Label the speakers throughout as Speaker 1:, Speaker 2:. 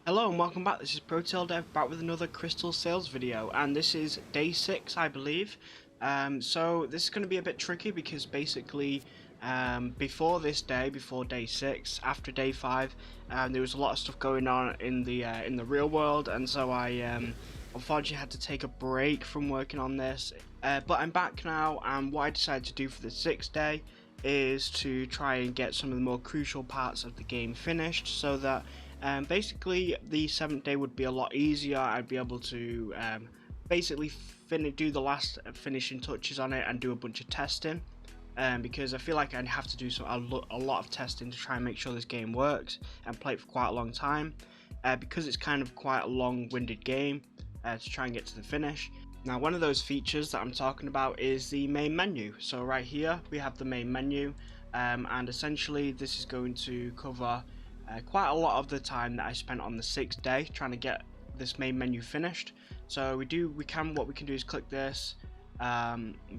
Speaker 1: Hello and welcome back. This is ProTaleDev back with another crystal sales video, and this is day 6 I believe. So this is going to be a bit tricky because basically before this day, before day 6, after day 5, there was a lot of stuff going on in the real world, and so I unfortunately had to take a break from working on this. But I'm back now, and what I decided to do for the 6th day is to try and get some of the more crucial parts of the game finished, so that basically the 7th day would be a lot easier. I'd be able to basically do the last finishing touches on it and do a bunch of testing, because I feel like I'd have to do a lot of testing to try and make sure this game works and play it for quite a long time, because it's kind of quite a long-winded game to try and get to the finish. Now, one of those features that I'm talking about is the main menu. So right here we have the main menu, and essentially this is going to cover quite a lot of the time that I spent on the 6th day trying to get this main menu finished. So what we can do is click this,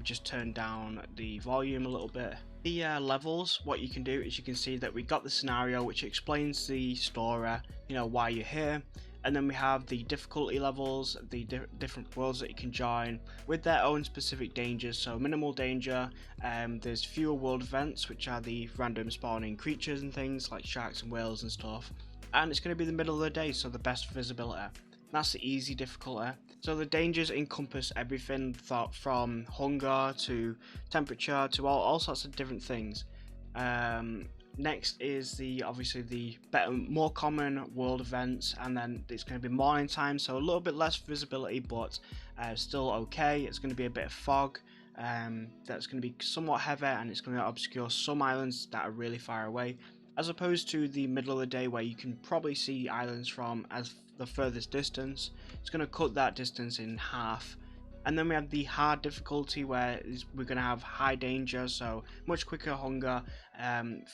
Speaker 1: just turn down the volume a little bit. The levels, what you can do is you can see that we got the scenario which explains the story, why you're here. And then we have the difficulty levels, the different worlds that you can join with their own specific dangers. So minimal danger, there's fewer world events, which are the random spawning creatures and things like sharks and whales and stuff. And it's going to be the middle of the day, so the best visibility. That's the easy difficulty. So the dangers encompass everything from hunger to temperature to all sorts of different things. Next is obviously the more common world events, and then it's going to be morning time, so a little bit less visibility, but still okay. It's going to be a bit of fog, that's going to be somewhat heavy, and it's going to obscure some islands that are really far away, as opposed to the middle of the day where you can probably see islands from as the furthest distance. It's going to cut that distance in half. And then we have the hard difficulty, where we're going to have high danger, so much quicker hunger,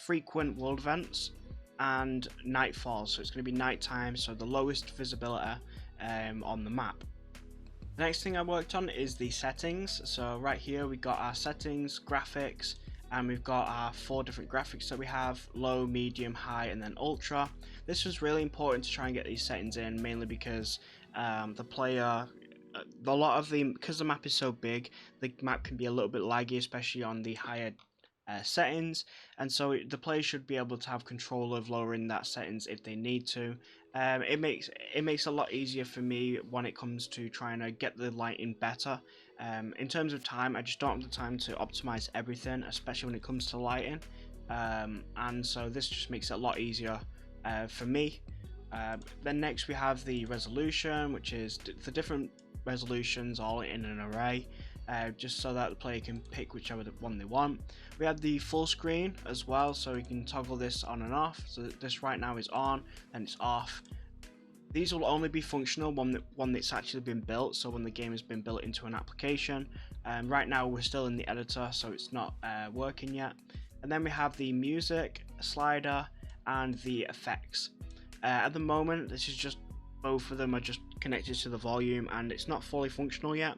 Speaker 1: frequent world events, and nightfall, so it's going to be nighttime, so the lowest visibility on the map. The next thing I worked on is the settings. So right here we got our settings, graphics, and we've got our 4 different graphics that we have: low, medium, high, and then ultra. This was really important to try and get these settings in, mainly because the player, because the map is so big, the map can be a little bit laggy, especially on the higher settings, and so the player should be able to have control of lowering that settings if they need to. It makes a lot easier for me when it comes to trying to get the lighting better. In terms of time, I just don't have the time to optimize everything, especially when it comes to lighting, and so this just makes it a lot easier for me. Then next we have the resolution, which is the different resolutions all in an array, just so that the player can pick whichever one they want. We have the full screen as well, so you can toggle this on and off. So this right now is on, and it's off. These will only be functional when it's actually been built, so when the game has been built into an application. Right now we're still in the editor, so it's not working yet. And then we have the music slider and the effects. At the moment, this is just both of them are just connected to the volume, and it's not fully functional yet.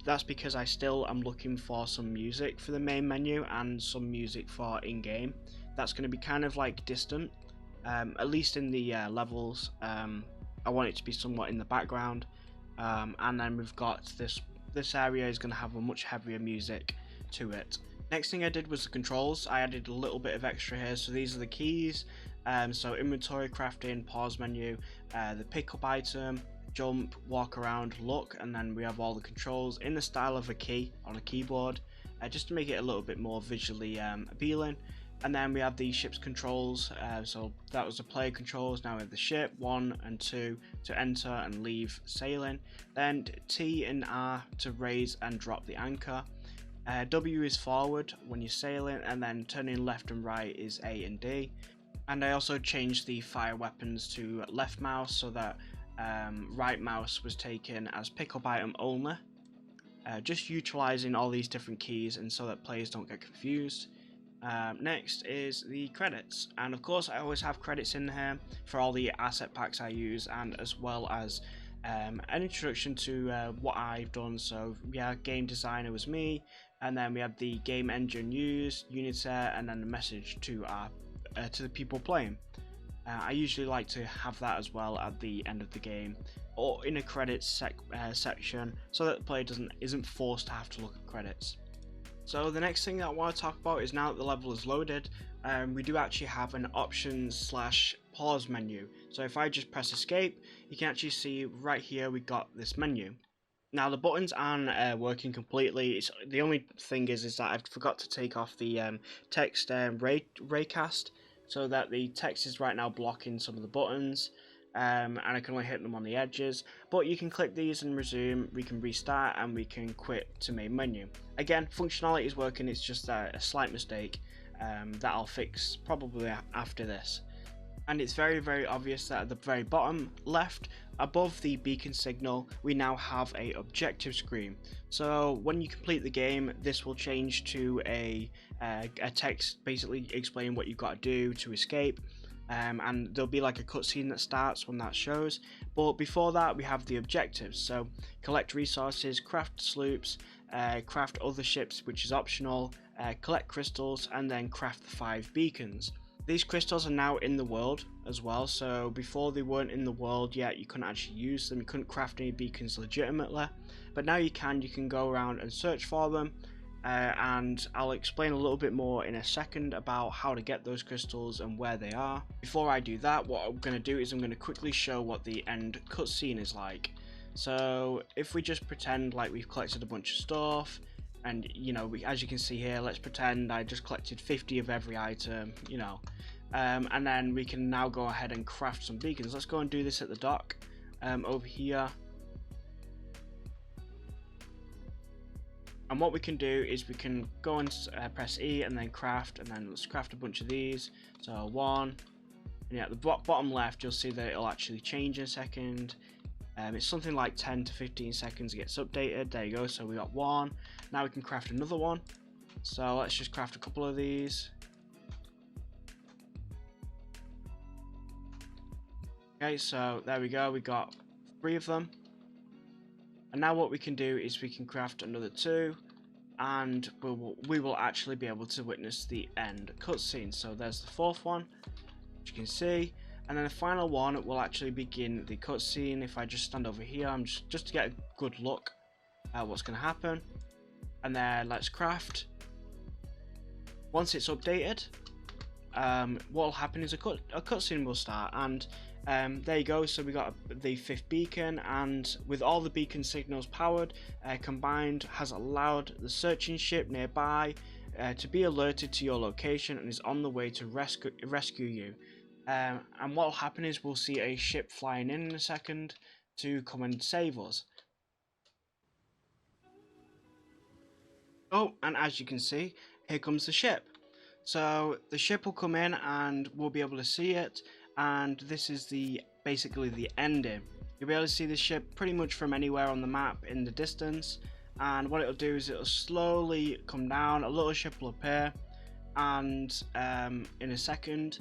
Speaker 1: That's because I still am looking for some music for the main menu and some music for in-game. That's going to be kind of like distant, at least in the levels. I want it to be somewhat in the background, and then we've got this area is going to have a much heavier music to it. Next thing I did was the controls. I added a little bit of extra here, so these are the keys. So inventory, crafting, pause menu, the pickup item, jump, walk around, look, and then we have all the controls in the style of a key on a keyboard, just to make it a little bit more visually appealing. And then we have the ship's controls, so that was the player controls. Now we have the ship 1 and 2 to enter and leave sailing, then T and R to raise and drop the anchor. W is forward when you're sailing, and then turning left and right is A and D. And I also changed the fire weapons to left mouse, so that right mouse was taken as pickup item only, just utilizing all these different keys, and so that players don't get confused. Next is the credits, and of course I always have credits in here for all the asset packs I use, and as well as an introduction to what I've done. So yeah, game designer was me, and then we have the game engine used, Unity, and then the message to the people playing. I usually like to have that as well at the end of the game or in a credits section, so that the player isn't forced to have to look at credits. So the next thing that I want to talk about is, now that the level is loaded, we do actually have an options/pause menu. So if I just press escape, you can actually see right here we got this menu. Now the buttons aren't working completely. The only thing is that I forgot to take off the text raycast, so that the text is right now blocking some of the buttons, and I can only hit them on the edges. But you can click these and resume, we can restart, and we can quit to main menu. Again, functionality is working, it's just a slight mistake that I'll fix probably after this. And it's very obvious that at the very bottom left, above the beacon signal, we now have a objective screen. So when you complete the game, this will change to a text basically explaining what you've got to do to escape, and there'll be like a cutscene that starts when that shows. But before that, we have the objectives. So collect resources, craft sloops, craft other ships, which is optional, collect crystals, and then craft the 5 beacons. These crystals are now in the world as well, so before they weren't in the world yet, you couldn't actually use them, you couldn't craft any beacons legitimately, but now you can go around and search for them, and I'll explain a little bit more in a second about how to get those crystals and where they are. Before I do that, what I'm going to do is I'm going to quickly show what the end cutscene is like. So if we just pretend like we've collected a bunch of stuff, and as you can see here, let's pretend I just collected 50 of every item, and then we can now go ahead and craft some beacons. Let's go and do this at the dock over here. And what we can do is we can go and press E and then craft, and then let's craft a bunch of these. So 1, and at the bottom left you'll see that it'll actually change in a second. It's something like 10 to 15 seconds it gets updated. There you go, so we got 1. Now we can craft another one. So let's just craft a couple of these. Okay, so there we go, we got 3 of them. And now what we can do is we can craft another 2, and we will actually be able to witness the end cutscene. So there's the 4th one, which you can see. And then the final one will actually begin the cutscene. If I just stand over here, I'm just to get a good look at what's going to happen. And then let's craft. Once it's updated, what will happen is a cutscene will start, and there you go. So we got the 5th beacon, and with all the beacon signals powered, combined, has allowed the searching ship nearby to be alerted to your location and is on the way to rescue you. And what will happen is we'll see a ship flying in a second to come and save us. Oh, and as you can see, here comes the ship. So the ship will come in and we'll be able to see it, and this is basically the ending. You'll be able to see the ship pretty much from anywhere on the map in the distance, and what it'll do is it'll slowly come down, a little ship will appear, and in a second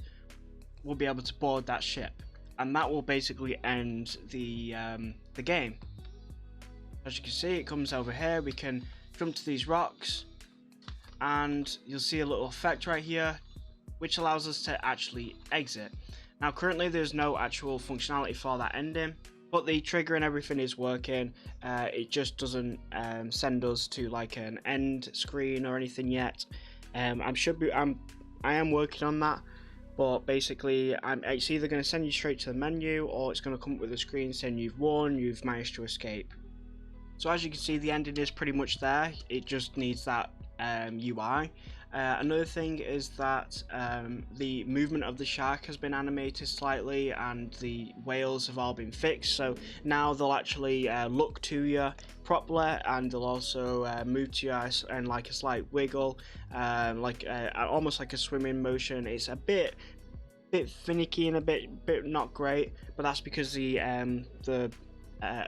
Speaker 1: we'll be able to board that ship, and that will basically end the game. As you can see, it comes over here, we can jump to these rocks, and you'll see a little effect right here which allows us to actually exit. Now currently there's no actual functionality for that ending, but the trigger and everything is working. It just doesn't send us to like an end screen or anything yet. I am working on that. But basically, it's either going to send you straight to the menu, or it's going to come up with a screen saying you've won, you've managed to escape. So as you can see, the ending is pretty much there. It just needs that UI. Another thing is that the movement of the shark has been animated slightly, and the whales have all been fixed. So now they'll actually look to you properly, and they'll also move to you and like a slight wiggle, almost like a swimming motion. It's a bit finicky and a bit not great, but that's because the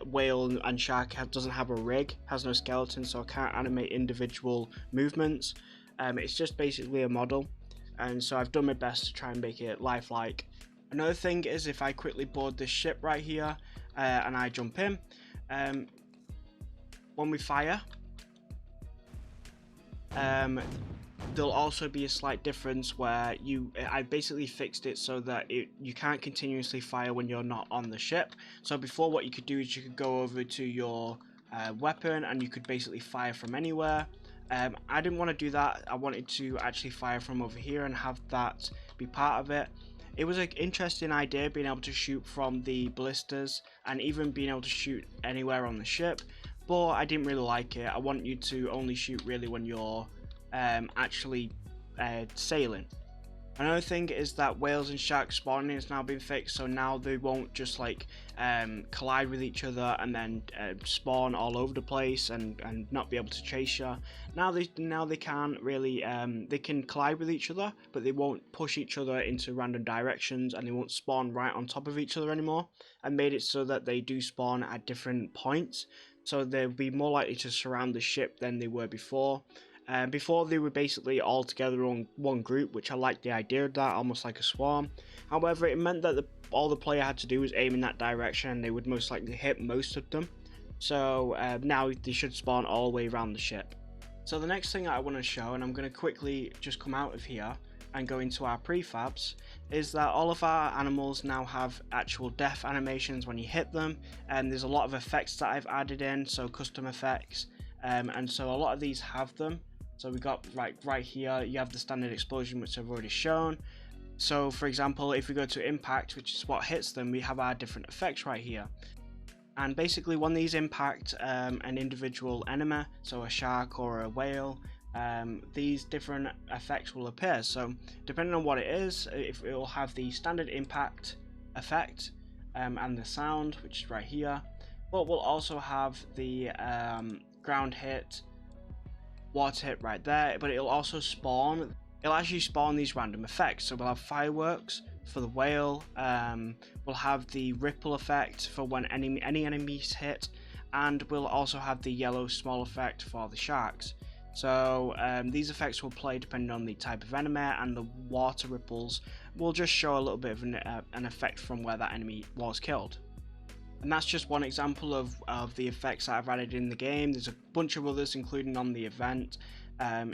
Speaker 1: whale and shark doesn't have a rig, has no skeleton, so I can't animate individual movements. It's just basically a model, and so I've done my best to try and make it lifelike. Another thing is if I quickly board this ship right here and I jump in, when we fire, There'll also be a slight difference where I basically fixed it so that you can't continuously fire when you're not on the ship. So before, what you could do is you could go over to your weapon and you could basically fire from anywhere. I didn't want to do that. I wanted to actually fire from over here and have that be part of it. It was an interesting idea, being able to shoot from the ballistas and even being able to shoot anywhere on the ship, but I didn't really like it. I want you to only shoot really when you're actually sailing. Another thing is that whales and sharks spawning has now been fixed, so now they won't just like collide with each other and then spawn all over the place and not be able to chase you. Now they can't really they can collide with each other, but they won't push each other into random directions, and they won't spawn right on top of each other anymore. And made it so that they do spawn at different points, so they'll be more likely to surround the ship than they were before. Before, they were basically all together on one group, which I liked the idea of that, almost like a swarm. However, it meant that all the player had to do was aim in that direction and they would most likely hit most of them. So now they should spawn all the way around the ship. So the next thing I want to show, and I'm going to quickly just come out of here and go into our prefabs, is that all of our animals now have actual death animations when you hit them, and there's a lot of effects that I've added in, so custom effects, and so a lot of these have them. So we got right here, you have the standard explosion, which I've already shown. So for example, if we go to impact, which is what hits them, we have our different effects right here. And basically when these impact an individual enemy, so a shark or a whale, these different effects will appear. So depending on what it is, if it will have the standard impact effect and the sound, which is right here, but we'll also have the ground hit, water hit right there, but it'll also spawn, it'll actually spawn these random effects. So we'll have fireworks for the whale, we'll have the ripple effect for when any enemies hit, and we'll also have the yellow small effect for the sharks. So these effects will play depending on the type of enemy, and the water ripples will just show a little bit of an effect from where that enemy was killed. And that's just one example of the effects that I've added in the game. There's a bunch of others, including on the event.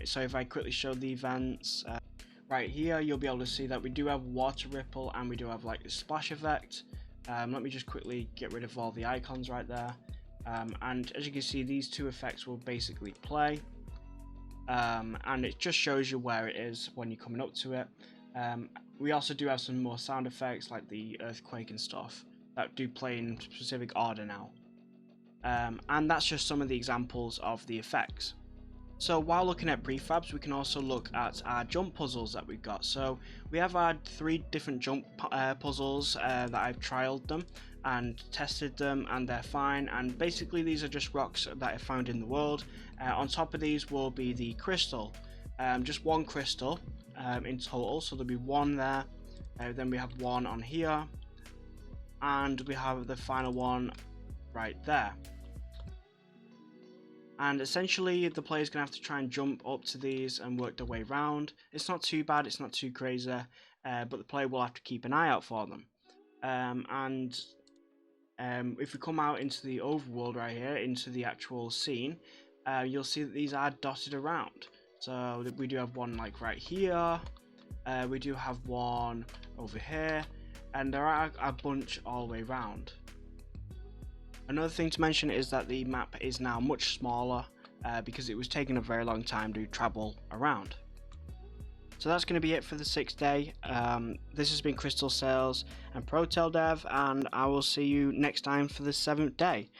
Speaker 1: So if I quickly show the events, right here, you'll be able to see that we do have water ripple and we do have like the splash effect. Let me just quickly get rid of all the icons right there. And as you can see, these two effects will basically play. And it just shows you where it is when you're coming up to it. We also do have some more sound effects like the earthquake and stuff that do play in specific order now. And that's just some of the examples of the effects. So while looking at prefabs, we can also look at our jump puzzles that we've got. So we have our 3 different jump puzzles that I've trialed them and tested them, and they're fine. And basically these are just rocks that I found in the world. On top of these will be the crystal, just 1 crystal in total, so there'll be 1 there, then we have 1 on here, and we have the final one right there. And essentially the player's going to have to try and jump up to these and work their way around. It's not too bad, it's not too crazy, but the player will have to keep an eye out for them. If we come out into the overworld right here, into the actual scene, you'll see that these are dotted around. So we do have 1 like right here, we do have 1 over here, and there are a bunch all the way around. Another thing to mention is that the map is now much smaller because it was taking a very long time to travel around. So that's going to be it for the 6th day. This has been Crystal Sails and ProTaleDev, and I will see you next time for the 7th day.